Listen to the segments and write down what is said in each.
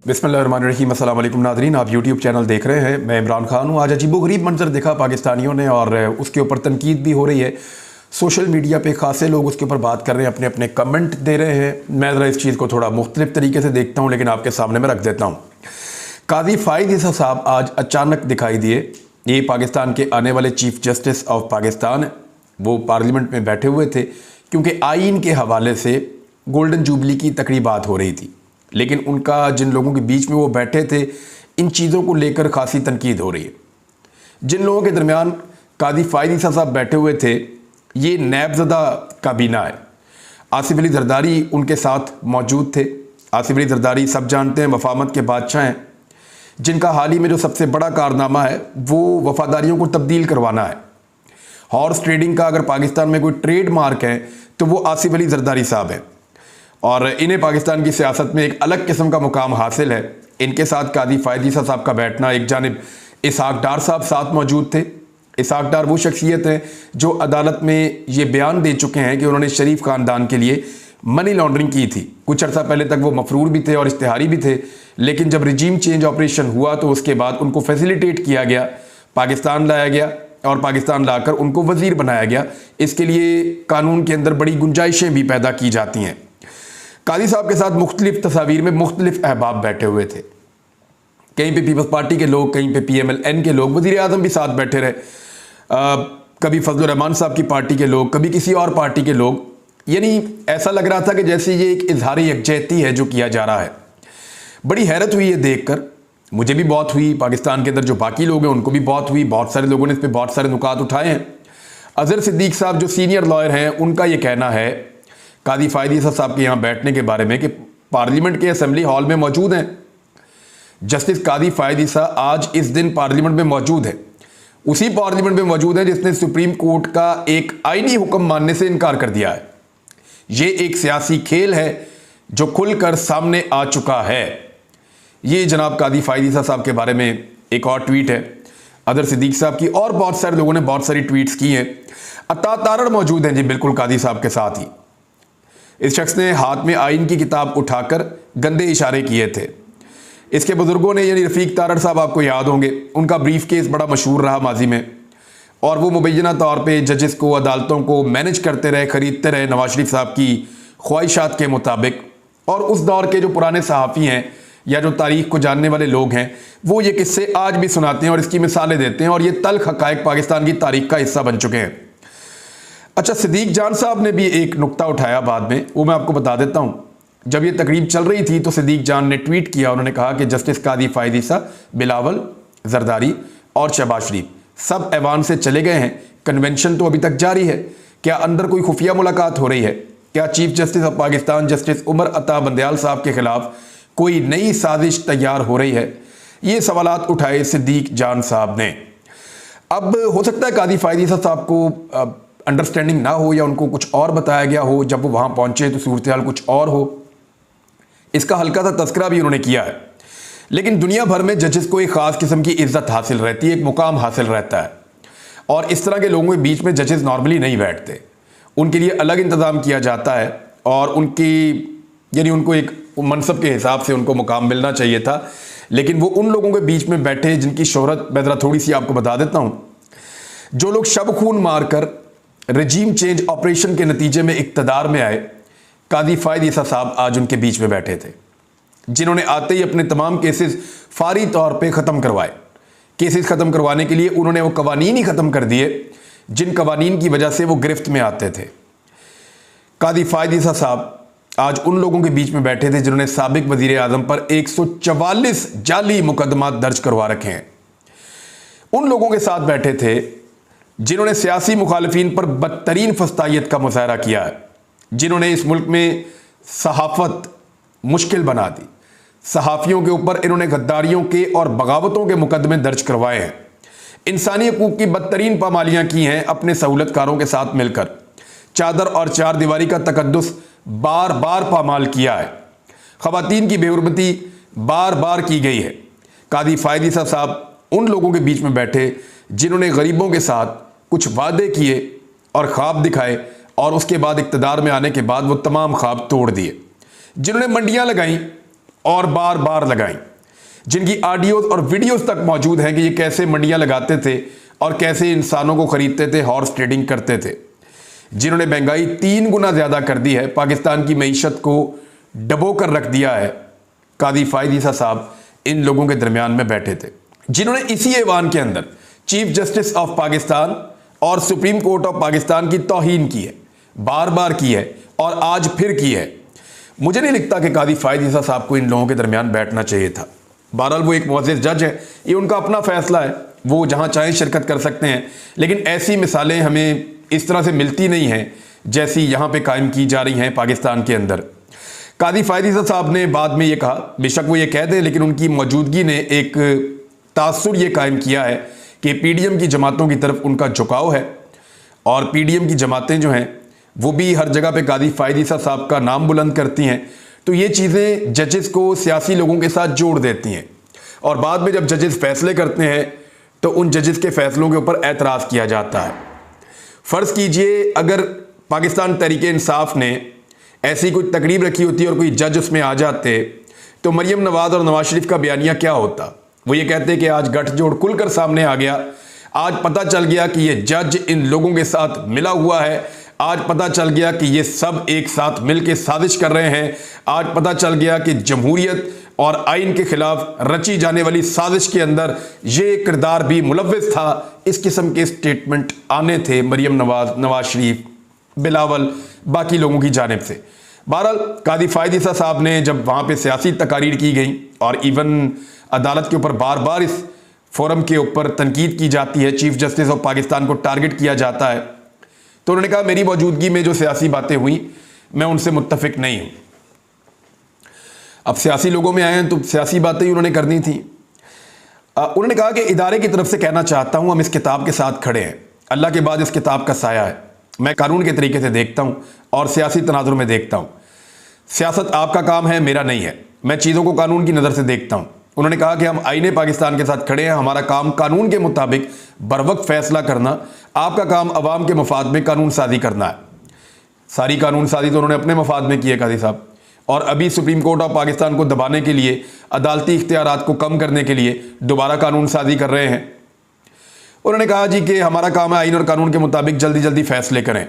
बिस्मिल्लाहिर्रहमानिर्रहीम। अस्सलाम वालेकुम नाज़रीन, आप यूट्यूब चैनल देख रहे हैं। मैं इमरान खान हूँ। आज अजीबोगरीब मंजर देखा पाकिस्तानियों ने और उसके ऊपर तनकीद भी हो रही है। सोशल मीडिया पे खासे लोग उसके ऊपर बात कर रहे हैं, अपने अपने कमेंट दे रहे हैं। मैं ज़रा इस चीज़ को थोड़ा मुख्तलिफ तरीके से देखता हूँ, लेकिन आपके सामने मैं रख देता हूँ। काजी फ़ाइज़ ईसा साहब आज अचानक दिखाई दिए। ये पाकिस्तान के आने वाले चीफ जस्टिस ऑफ पाकिस्तान, वो पार्लियामेंट में बैठे हुए थे क्योंकि आइन के हवाले से गोल्डन जुबली की तकरीबात हो रही थी। लेकिन उनका जिन लोगों के बीच में वो बैठे थे, इन चीज़ों को लेकर खासी तनकीद हो रही है। जिन लोगों के दरमियान काजी फ़ाइज़ ईसा साहब बैठे हुए थे, ये नैबज़दा काबीना है। आसिफ अली ज़रदारी उनके साथ मौजूद थे। आसिफ अली ज़रदारी सब जानते हैं, वफामत के बादशाह हैं, जिनका हाल ही में जो सबसे बड़ा कारनामा है वो वफादारियों को तब्दील करवाना है। हॉर्स ट्रेडिंग का अगर पाकिस्तान में कोई ट्रेड मार्क है तो वो आसिफ अली ज़रदारी साहब हैं, और इन्हें पाकिस्तान की सियासत में एक अलग किस्म का मुकाम हासिल है। इनके साथ काजी फ़ाइज़ ईसा साहब का बैठना, एक जानिब इसहाक डार साहब साथ मौजूद थे। इसहाक डार वो शख्सियत हैं जो अदालत में ये बयान दे चुके हैं कि उन्होंने शरीफ ख़ानदान के लिए मनी लॉन्ड्रिंग की थी। कुछ अर्सा पहले तक वो मफरूर भी थे और इश्तिहारी भी थे, लेकिन जब रिजीम चेंज ऑपरेशन हुआ तो उसके बाद उनको फैसिलिटेट किया गया, पाकिस्तान लाया गया और पाकिस्तान लाकर उनको वज़ीर बनाया गया। इसके लिए कानून के अंदर बड़ी गुंजाइशें भी पैदा की जाती हैं। काजी साहब के साथ मुख्तलिफ तस्वीर में मुख्तलिफ अहबाब बैठे हुए थे। कहीं पे पीपल्स पार्टी के लोग, कहीं पे PMLN के लोग, वज़ीर आज़म भी साथ बैठे रहे। कभी फजलुर रहमान साहब की पार्टी के लोग, कभी किसी और पार्टी के लोग। यानी ऐसा लग रहा था कि जैसे ये एक इजहार यकजहती है जो किया जा रहा है। बड़ी हैरत हुई ये देख कर, मुझे भी बहुत हुई, पाकिस्तान के अंदर जो बाकी लोग हैं उनको भी बहुत हुई। बहुत सारे लोगों ने इस पर बहुत सारे नुकात उठाए हैं। अज़हर सिद्दीक साहब जो सीनियर लॉयर हैं, उनका ये कहना है काजी फ़ाइज़ ईसा साहब के यहाँ बैठने के बारे में कि पार्लियामेंट के असेंबली हॉल में मौजूद हैं। जस्टिस काजी फ़ाइज़ ईसा आज इस दिन पार्लियामेंट में मौजूद है, उसी पार्लियामेंट में मौजूद है जिसने सुप्रीम कोर्ट का एक आईनी हुक्म मानने से इनकार कर दिया है। ये एक सियासी खेल है जो खुलकर सामने आ चुका है। ये जनाब काजी फ़ाइज़ ईसा साहब के बारे में एक और ट्वीट है अज़हर सिद्दीक साहब की, और बहुत सारे लोगों ने बहुत सारी ट्वीट्स की हैं। अता तारड़ मौजूद हैं जी बिल्कुल काजी साहब के साथ ही। इस शख्स ने हाथ में आइन की किताब उठाकर गंदे इशारे किए थे। इसके बुजुर्गों ने, यानी रफ़ीक तारड़ साहब आपको याद होंगे, उनका ब्रीफ केस बड़ा मशहूर रहा माजी में, और वो मुबैना तौर पे जजेस को, अदालतों को मैनेज करते रहे, ख़रीदते रहे नवाज शरीफ साहब की ख्वाहिशात के मुताबिक। और उस दौर के जो पुराने सहाफ़ी हैं या जो तारीख़ को जानने वाले लोग हैं, वो ये किस्से आज भी सुनाते हैं और इसकी मिसालें देते हैं, और ये तल्ख़ हक़ाइक़ पाकिस्तान की तारीख़ का हिस्सा बन चुके हैं। अच्छा, सिद्दीक जान साहब ने भी एक नुक्ता उठाया बाद में, वो मैं आपको बता देता हूँ। जब ये तकरीब चल रही थी तो सिद्दीक जान ने ट्वीट किया, उन्होंने कहा कि जस्टिस काजी फ़ाइज़ ईसा, बिलावल, ज़रदारी और शहबाज शरीफ सब ऐवान से चले गए हैं। कन्वेंशन तो अभी तक जारी है। क्या अंदर कोई खुफिया मुलाकात हो रही है? क्या chief justice of Pakistan justice Umar Ata Bandial साहब के खिलाफ कोई नई साजिश तैयार हो रही है? ये सवालात उठाए सिद्दीक जान साहब ने। अब हो सकता है काजी फ़ाइज़ ईसा साहब को अंडरस्टैंडिंग ना हो या उनको कुछ और बताया गया हो, जब वो वहाँ पहुँचे तो सूरत हाल कुछ और हो। इसका हल्का सा तस्करा भी उन्होंने किया है। लेकिन दुनिया भर में जजेस को एक ख़ास किस्म की इज्जत हासिल रहती है, एक मुकाम हासिल रहता है, और इस तरह के लोगों के बीच में जजेस नॉर्मली नहीं बैठते। उनके लिए अलग इंतज़ाम किया जाता है, और उनको एक मनसब के हिसाब से उनको मुकाम मिलना चाहिए था। लेकिन वो उन लोगों के बीच में बैठे जिनकी शोहरत, मैं ज़रा थोड़ी सी आपको बता देता हूँ, जो लोग शब खून मार कर रजीम चेंज ऑपरेशन के नतीजे में इक़्तिदार में आए। काजी फ़ाइज़ ईसा साहब आज उनके बीच में बैठे थे, जिन्होंने आते ही अपने तमाम केसेस फारी तौर पे ख़त्म करवाए। केसेस ख़त्म करवाने के लिए उन्होंने वो कवानीन ही ख़त्म कर दिए जिन कवानीन की वजह से वो गिरफ्त में आते थे। काजी फ़ाइज़ ईसा साहब आज उन लोगों के बीच में बैठे थे जिन्होंने साबिक वज़ीर आज़म पर 144 जाली मुकदमात दर्ज करवा रखे हैं। उन लोगों के साथ बैठे थे जिन्होंने सियासी मुखालिफिन पर बदतरीन फस्तायत का मुजाहरा किया है, जिन्होंने इस मुल्क में सहाफ़त मुश्किल बना दी। सहाफ़ियों के ऊपर इन्होंने गद्दारियों के और बगावतों के मुकदमे दर्ज करवाए हैं। इंसानी हकूक़ की बदतरीन पामालियाँ की हैं अपने सहूलतकारों के साथ मिलकर। चादर और चार दीवारी का तकद्दुस बार बार पामाल किया है। ख़वातीन की बेहुरमती बार बार की गई है। काजी फ़ाइज़ ईसा साहब उन लोगों के बीच में बैठे जिन्होंने गरीबों के साथ कुछ वादे किए और ख्वाब दिखाए, और उसके बाद इक़्तिदार में आने के बाद वो तमाम ख्वाब तोड़ दिए। जिन्होंने मंडियां लगाई और बार बार लगाई, जिनकी ऑडियोज और वीडियोस तक मौजूद हैं कि ये कैसे मंडियां लगाते थे और कैसे इंसानों को खरीदते थे, हॉर्स ट्रेडिंग करते थे, जिन्होंने महंगाई 3 गुना ज़्यादा कर दी है, पाकिस्तान की मईशत को डबो कर रख दिया है। कादी फायद ईसा साहब इन लोगों के दरमियान में बैठे थे, जिन्होंने इसी ऐवान के अंदर चीफ जस्टिस ऑफ पाकिस्तान और सुप्रीम कोर्ट ऑफ पाकिस्तान की तौहीन की है, बार बार की है और आज फिर की है। मुझे नहीं लगता कि कादी फायद ईसा साहब को इन लोगों के दरमियान बैठना चाहिए था। बहरहाल वो एक मुअज़्ज़िज़ जज है, ये उनका अपना फैसला है, वो जहाँ चाहें शिरकत कर सकते हैं, लेकिन ऐसी मिसालें हमें इस तरह से मिलती नहीं हैं जैसी यहाँ पे कायम की जा रही हैं पाकिस्तान के अंदर। कादी फायद ईसा साहब ने बाद में ये कहा, बेशक वो ये कह दें, लेकिन उनकी मौजूदगी ने एक तासुर ये कायम किया है कि पीडीएम की जमातों की तरफ उनका झुकाव है और पीडीएम की जमातें जो हैं वो भी हर जगह पे कादी फायद ईसा साहब का नाम बुलंद करती हैं। तो ये चीज़ें जजेस को सियासी लोगों के साथ जोड़ देती हैं और बाद में जब जजेस फैसले करते हैं तो उन जजेस के फैसलों के ऊपर एतराज़ किया जाता है। फ़र्ज़ कीजिए अगर पाकिस्तान तहरीक इंसाफ ने ऐसी कोई तकरीब रखी होती और कोई जज उसमें आ जाते तो मरियम नवाज़ और नवाज शरीफ का बयानिया क्या होता। वो ये कहते कि आज गठजोड़ खुलकर सामने आ गया, आज पता चल गया कि ये जज इन लोगों के साथ मिला हुआ है, आज पता चल गया कि ये सब एक साथ मिलकर साजिश कर रहे हैं, आज पता चल गया कि जमहूरियत और आइन के खिलाफ रची जाने वाली साजिश के अंदर ये किरदार भी मुलव्विस था। इस किस्म के स्टेटमेंट आने थे मरियम नवाज, नवाज शरीफ, बिलावल, बाकी लोगों की जानिब से। बहरहाल कादी फायद ईसा साहब ने जब वहाँ पे सियासी तकारीर की गई और इवन अदालत के ऊपर बार बार इस फोरम के ऊपर तनकीद की जाती है, चीफ जस्टिस ऑफ पाकिस्तान को टारगेट किया जाता है, तो उन्होंने कहा मेरी मौजूदगी में जो सियासी बातें हुई मैं उनसे मुत्तफिक नहीं हूँ। अब सियासी लोगों में आए हैं तो सियासी बातें ही उन्होंने करनी थी। उन्होंने कहा कि इदारे की तरफ से कहना चाहता हूँ हम इस किताब के साथ खड़े हैं, अल्लाह के बाद इस किताब का साया है, मैं कानून के तरीके से देखता हूँ और सियासी तनाजुर में देखता हूँ। सियासत आपका काम है, मेरा नहीं है, मैं चीज़ों को कानून की नज़र से देखता हूँ। उन्होंने कहा कि हम आईने पाकिस्तान के साथ खड़े हैं, हमारा काम कानून के मुताबिक बरवक्त फैसला करना, आपका काम अवाम के मफाद में कानून साजी करना है। सारी कानून साजी तो उन्होंने अपने मफाद में की है कादी साहब, और अभी सुप्रीम कोर्ट ऑफ पाकिस्तान को दबाने के लिए, अदालती इख्तियारात को कम करने के लिए दोबारा कानून साजी कर रहे हैं। उन्होंने कहा जी कि हमारा काम है आइन और कानून के मुताबिक जल्दी जल्दी फैसले करें।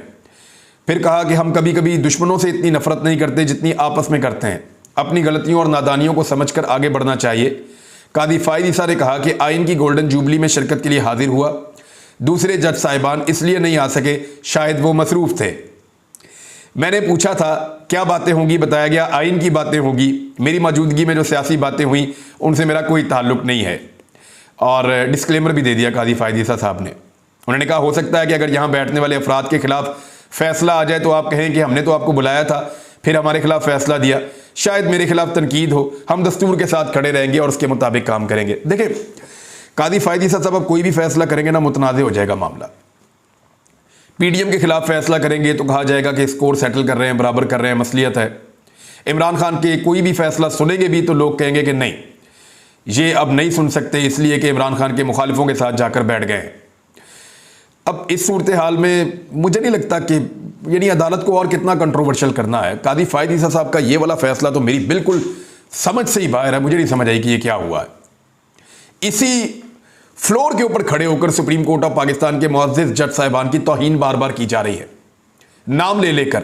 फिर कहा कि हम कभी कभी दुश्मनों से इतनी नफरत नहीं करते जितनी आपस में करते हैं, अपनी गलतियों और नादानियों को समझकर आगे बढ़ना चाहिए। कादी फायद ईसा ने कहा कि आइन की गोल्डन जुबली में शिरकत के लिए हाजिर हुआ, दूसरे जज साहिबान इसलिए नहीं आ सके, शायद वो मसरूफ़ थे। मैंने पूछा था क्या बातें होंगी, बताया गया आइन की बातें होगी, मेरी मौजूदगी में जो सियासी बातें हुई उनसे मेरा कोई ताल्लुक नहीं है। और डिस्क्लेमर भी दे दिया कादी फायद ईसा साहब ने। उन्होंने कहा हो सकता है कि अगर यहाँ बैठने वाले अफराद के खिलाफ फैसला आ जाए तो आप कहें कि हमने तो आपको बुलाया था, फिर हमारे खिलाफ फैसला दिया, शायद मेरे खिलाफ तनकीद हो, हम दस्तूर के साथ खड़े रहेंगे और उसके मुताबिक काम करेंगे। देखिए कादी फायद ईसा साहब अब कोई भी फैसला करेंगे ना मुतनाज़ हो जाएगा मामला। पीडीएम के खिलाफ फैसला करेंगे तो कहा जाएगा कि स्कोर सेटल कर रहे हैं, बराबर कर रहे हैं, मसलियत है। इमरान खान के कोई भी फैसला सुनेंगे भी तो लोग कहेंगे कि नहीं, ये अब नहीं सुन सकते इसलिए कि इमरान खान के मुखालिफों के साथ जाकर बैठ गए हैं। अब इस सूरत हाल में मुझे नहीं लगता कि यानी अदालत को और कितना कंट्रोवर्शियल करना है। कादी फायद ईसा साहब का ये वाला फैसला तो मेरी बिल्कुल समझ से ही बाहर है, मुझे नहीं समझ आई कि ये क्या हुआ है। इसी फ्लोर के ऊपर खड़े होकर सुप्रीम कोर्ट ऑफ पाकिस्तान के मुअज़्ज़िज़ जज साहिबान की तौहीन बार बार की जा रही है, नाम ले लेकर,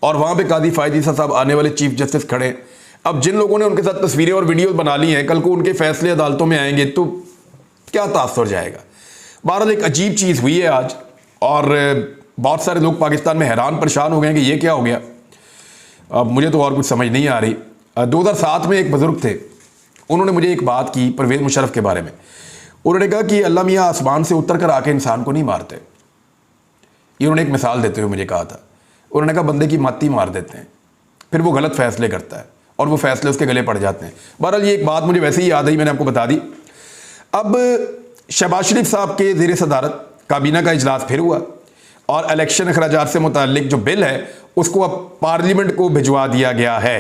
और वहां पे कादी फायद ईसा साहब आने वाले चीफ जस्टिस खड़े। अब जिन लोगों ने उनके साथ तस्वीरें और वीडियोस बना ली हैं, कल को उनके फैसले अदालतों में आएंगे तो क्या तासुर जाएगा। बहरहाल एक अजीब चीज़ हुई है आज, और बहुत सारे लोग पाकिस्तान में हैरान परेशान हो गए कि ये क्या हो गया। अब मुझे तो और कुछ समझ नहीं आ रही। 2007 में एक बुजुर्ग थे, उन्होंने मुझे एक बात की परवेज़ मुशर्रफ के बारे में। उन्होंने कहा कि अल्लाह मियाँ आसमान से उतर कर आके इंसान को नहीं मारते। ये उन्होंने एक मिसाल देते हुए मुझे कहा था। उन्होंने कहा बंदे की माती मार देते हैं, फिर वो गलत फैसले करता है और वो फैसले उसके गले पड़ जाते हैं। बहरहाल ये एक बात मुझे वैसे ही याद आई, मैंने आपको बता दी। अब शहबाज शरीफ साहब के ज़ेर सदारत काबीना का इजलास फिर हुआ और इलेक्शन अखराजात से मुताल्लिक जो बिल है उसको अब पार्लियामेंट को भिजवा दिया गया है।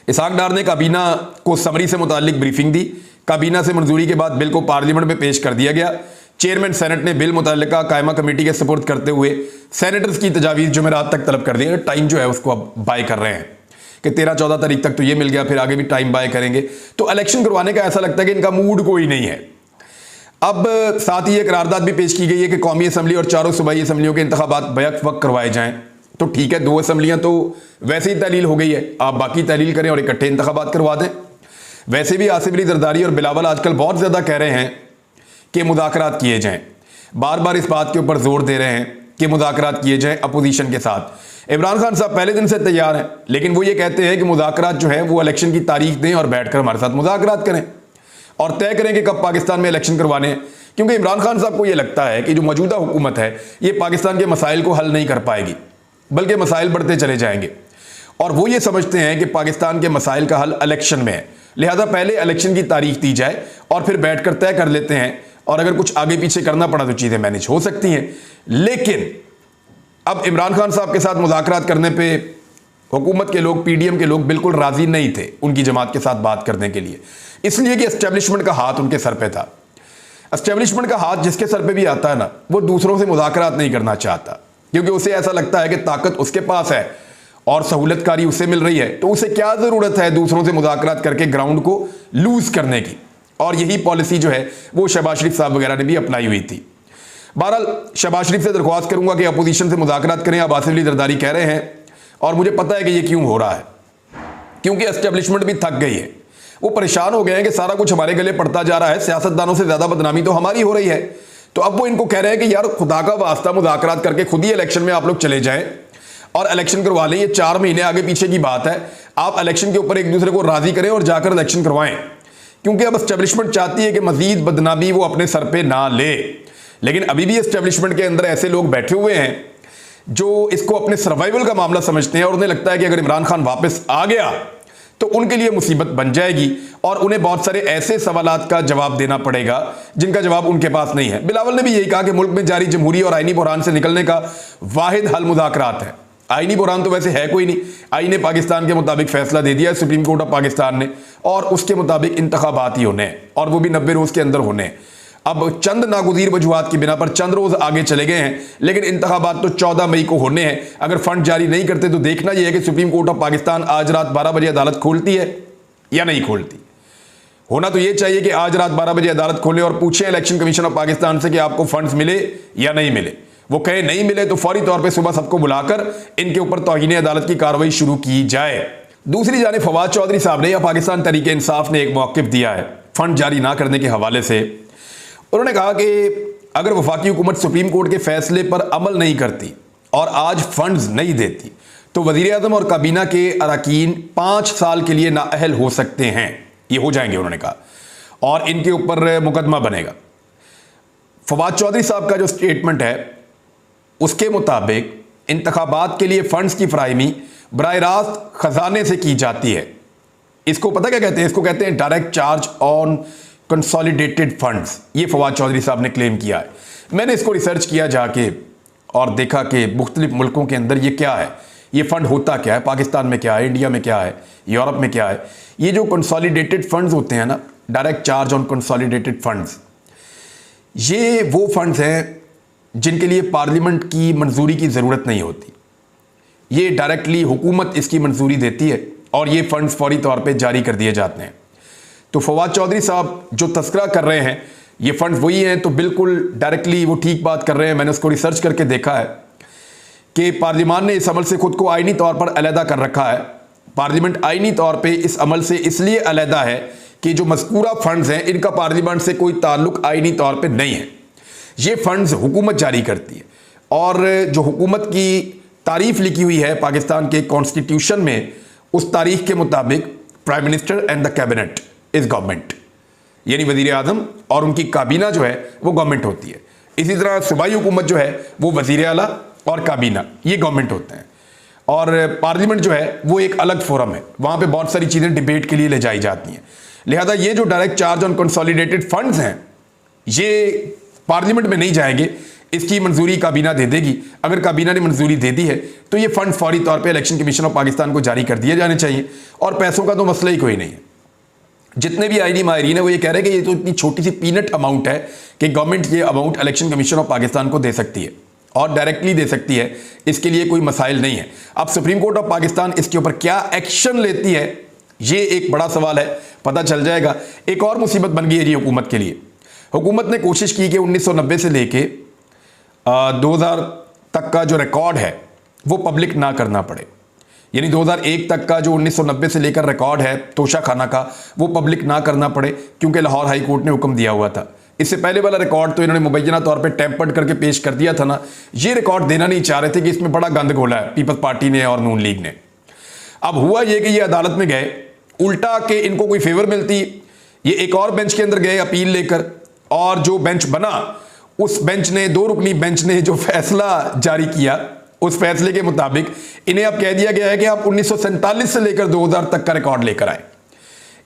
इसहाक डार ने काबीना को समरी से मुताल्लिक ब्रीफिंग दी। काबीना से मंजूरी के बाद बिल को पार्लियामेंट में पेश कर दिया गया। चेयरमैन सेनेट ने बिल मुतल्लिका कायमा कमेटी के सुपुर्द करते हुए सेनेटर्स की तजावीज़ जुमेरात तक तलब कर दी है। टाइम जो है उसको अब बाय कर रहे हैं। कि 13-14 तारीख तक तो ये मिल गया, फिर आगे भी टाइम बाय करेंगे। तो इलेक्शन करवाने का ऐसा लगता है कि इनका मूड कोई नहीं है। अब साथ ही एक करारदाद भी पेश की गई है कि कौमी असम्बली और चारों सूबाई असम्बलियों के इंतखाबात बैक वक्त करवाए जाएं। तो ठीक है, 2 असम्बलियां तो वैसे ही तहलील हो गई है, आप बाकी तहलील करें और इकट्ठे इंतखाबात करवा दें। वैसे भी आसिफ अली जरदारी और बिलावल आजकल बहुत ज़्यादा कह रहे हैं कि मुज़ाकरात किए जाएं, बार बार इस बात के ऊपर जोर दे रहे हैं कि मुज़ाकरात किए जाएं अपोजिशन के साथ। इमरान खान साहब पहले दिन से तैयार हैं, लेकिन वो ये कहते हैं कि मुज़ाकरात जो है वो इलेक्शन की तारीख दें और बैठकर हमारे साथ मुज़ाकरात करें और तय करें कि कब पाकिस्तान में इलेक्शन करवाने हैं। क्योंकि इमरान खान साहब को ये लगता है कि जो मौजूदा हुकूमत है ये पाकिस्तान के मसाइल को हल नहीं कर पाएगी, बल्कि मसाइल बढ़ते चले जाएंगे। और वो ये समझते हैं कि पाकिस्तान के मसाइल का हल इलेक्शन में है, लिहाजा पहले इलेक्शन की तारीख दी जाए और फिर बैठकर तय कर लेते हैं, और अगर कुछ आगे पीछे करना पड़ा तो चीज़ें मैनेज हो सकती हैं। लेकिन अब इमरान खान साहब के साथ मुज़ाकरात करने पे हुकूमत के लोग, पीडीएम के लोग बिल्कुल राज़ी नहीं थे उनकी जमात के साथ बात करने के लिए, इसलिए कि एस्टेब्लिशमेंट का हाथ उनके सर पे था। एस्टेब्लिशमेंट का हाथ जिसके सर पे भी आता है ना, वो दूसरों से मुज़ाकरात नहीं करना चाहता, क्योंकि उसे ऐसा लगता है कि ताकत उसके पास है और सहूलतकारी उसे मिल रही है, तो उसे क्या ज़रूरत है दूसरों से मुज़ाकरात करके ग्राउंड को लूज़ करने की। और यही पॉलिसी जो है वो शहबाज शरीफ साहब वगैरह ने भी अपनाई हुई थी। बहरहाल शहबाज शरीफ से दरख्वास्त करूंगा कि अपोजिशन से मुज़ाकरात करें, अब आसिफ अली जरदारी कह रहे हैं, और मुझे पता है कि ये क्यों हो रहा है, क्योंकि एस्टेब्लिशमेंट भी थक गई है। वो परेशान हो गए हैं कि सारा कुछ हमारे गले पड़ता जा रहा है, सियासतदानों से ज़्यादा बदनामी तो हमारी हो रही है। तो अब वो इनको कह रहे हैं कि यार खुदा का वास्ता मुज़ाकरात करके खुद ही इलेक्शन में आप लोग चले जाएं और इलेक्शन करवा लें। ये 4 महीने आगे पीछे की बात है, आप इलेक्शन के ऊपर एक दूसरे को राज़ी करें और जाकर इलेक्शन करवाएं, क्योंकि अब एस्टेब्लिशमेंट चाहती है कि मजीद बदनामी वो अपने सर पे ना ले। लेकिन अभी भी एस्टेब्लिशमेंट के अंदर ऐसे लोग बैठे हुए हैं जो इसको अपने सर्वाइवल का मामला समझते हैं और उन्हें लगता है कि अगर इमरान खान वापस आ गया तो उनके लिए मुसीबत बन जाएगी और उन्हें बहुत सारे ऐसे सवालात का जवाब देना पड़ेगा जिनका जवाब उनके पास नहीं है। बिलावल ने भी यही कहा कि मुल्क में जारी जमहूरी और आईनी बुहरान से निकलने का वाहिद हल मुज़ाकरात है। आईनी बुहरान तो वैसे है कोई नहीं, आईन पाकिस्तान के मुताबिक फैसला दे दिया है सुप्रीम कोर्ट ऑफ पाकिस्तान ने, और उसके मुताबिक इंतखाबात ही होने हैं, और वो भी 90 रोज़ के अंदर होने हैं। अब चंद नागुज़ीर वजूहात की बिना पर चंद रोज़ आगे चले गए हैं, लेकिन इंतखाबात तो 14 मई को होने हैं। अगर फंड जारी नहीं करते तो देखना यह है कि सुप्रीम कोर्ट ऑफ पाकिस्तान आज रात 12 बजे अदालत खोलती है या नहीं खोलती। होना तो यह चाहिए कि आज रात 12 बजे अदालत खोले और पूछे इलेक्शन कमीशन ऑफ पाकिस्तान से कि आपको फंड्स मिले या नहीं मिले। वो कहे नहीं मिले तो फौरी तौर पर सुबह सबको बुलाकर इनके ऊपर तौहीन अदालत की कार्रवाई शुरू की जाए। दूसरी जानिब फवाद चौधरी साहब ने या पाकिस्तान तहरीक इंसाफ ने एक मौक़िफ़ दिया है फंड जारी ना करने के हवाले से। उन्होंने कहा कि अगर वफाकी हुकूमत सुप्रीम कोर्ट के फैसले पर अमल नहीं करती और आज फंड्स नहीं देती तो वज़ीर आज़म और काबीना के अरकान 5 साल के लिए नाअहल हो सकते हैं, ये हो जाएंगे उन्होंने कहा, और इनके ऊपर मुकदमा बनेगा। फवाद चौधरी साहब का जो स्टेटमेंट है उसके मुताबिक इंतखाबात के लिए फंड्स की फराहमी बराह रास्त खजाने से की जाती है। इसको पता क्या कहते हैं? इसको कहते हैं direct charge on consolidated funds. ये फवाद चौधरी साहब ने क्लेम किया है। मैंने इसको रिसर्च किया जाके और देखा कि मुख्तलिफ मुल्कों के अंदर ये क्या है, ये फ़ंड होता क्या है, पाकिस्तान में क्या है, इंडिया में क्या है, यूरोप में क्या है। ये जो कंसोलिडेटेड फंड्स होते हैं ना, direct charge on consolidated funds, ये वो फंड्स हैं जिनके लिए पार्लियामेंट की मंजूरी की ज़रूरत नहीं होती। ये डायरेक्टली हुकूमत इसकी मंजूरी देती है और ये फंड्स फौरी तौर पे जारी कर दिए जाते हैं। तो फवाद चौधरी साहब जो तस्करा कर रहे हैं ये फंड्स वही हैं, तो बिल्कुल डायरेक्टली वो ठीक बात कर रहे हैं। मैंने उसको रिसर्च करके देखा है कि पार्लियामान ने इस अमल से खुद को आइनी तौर पर अलहदा कर रखा है। पार्लियामेंट आइनी तौर पे इस अमल से इसलिए अलहदा है कि जो मज़कूरा फंड्स हैं इनका पार्लियामेंट से कोई ताल्लुक आइनी तौर पे नहीं है। ये फंड्स हुकूमत जारी करती है और जो हुकूमत की तारीफ लिखी हुई है पाकिस्तान के कॉन्स्टिट्यूशन में, उस तारीख के मुताबिक prime minister and the cabinet is government, यानी वज़ीर आज़म और उनकी काबीना जो है वो गवर्नमेंट होती है। इसी तरह सूबाई हुकूमत जो है वो वज़ीर आला और काबीना ये गवर्नमेंट होते हैं, और पार्लियामेंट जो है वो एक अलग फोरम है, वहाँ पे बहुत सारी चीज़ें डिबेट के लिए ले जाई जाती हैं। लिहाजा ये जो direct charge on consolidated funds हैं ये पार्लियामेंट में नहीं जाएंगे, इसकी मंजूरी काबीना दे देगी। अगर काबीना ने मंजूरी दे दी है तो ये फंड फौरी तौर पे इलेक्शन कमीशन ऑफ पाकिस्तान को जारी कर दिए जाने चाहिए, और पैसों का तो मसला ही कोई नहीं है। जितने भी आईनी माहिरीन है वो ये कह रहे हैं कि ये तो इतनी छोटी सी पीनट अमाउंट है कि गवर्नमेंट ये amount election commission of Pakistan को दे सकती है। और डायरेक्टली दे सकती है, इसके लिए कोई मसाइल नहीं है। अब सुप्रीम कोर्ट ऑफ पाकिस्तान इसके ऊपर क्या एक्शन लेती है, ये एक बड़ा सवाल है, पता चल जाएगा। एक और मुसीबत बन गई है जी हुकूमत के लिए। हुकूमत ने कोशिश की कि 1990 से लेके 2000 तक का जो रिकॉर्ड है वो पब्लिक ना करना पड़े, यानी 2001 तक का जो 1990 से लेकर रिकॉर्ड है तोशा खाना का, वो पब्लिक ना करना पड़े, क्योंकि लाहौर हाई कोर्ट ने हुक्म दिया हुआ था। इससे पहले वाला रिकॉर्ड तो इन्होंने मुबैना तौर पे टेम्पर्ड करके पेश कर दिया था ना, ये रिकॉर्ड देना नहीं चाह रहे थे कि इसमें बड़ा गंद घोला है पीपल्स पार्टी ने और नून लीग ने। अब हुआ ये कि ये अदालत में गए, उल्टा के इनको कोई फेवर मिलती, ये एक और बेंच के अंदर गए अपील लेकर, और जो बेंच बना उस बेंच ने, 2 रुकनी बेंच ने जो फैसला जारी किया, उस फैसले के मुताबिक इन्हें अब कह दिया गया है कि आप 1947 से लेकर 2000 तक का रिकॉर्ड लेकर आए।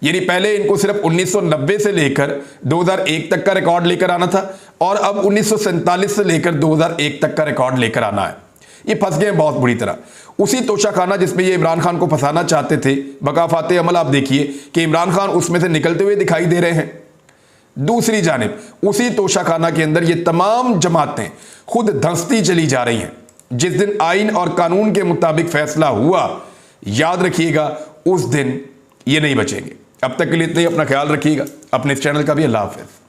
यानी पहले इनको सिर्फ 1990 से लेकर 2001 तक का रिकॉर्ड लेकर आना था, और अब 1947 से लेकर 2001 तक का रिकॉर्ड लेकर आना है। ये फंस गए बहुत बुरी तरह। उसी तोशाखाना जिसमें ये इमरान खान को फंसाना चाहते थे, बकाफाते अमल आप देखिए कि इमरान खान उसमें से निकलते हुए दिखाई दे रहे हैं। दूसरी जानिब उसी तोशाखाना के अंदर ये तमाम जमातें खुद धंसती चली जा रही हैं। जिस दिन आइन और कानून के मुताबिक फैसला हुआ, याद रखिएगा उस दिन ये नहीं बचेंगे। अब तक के लिए इतना ही, अपना ख्याल रखिएगा, अपने इस चैनल का भी। अल्लाह हाफ़िज़।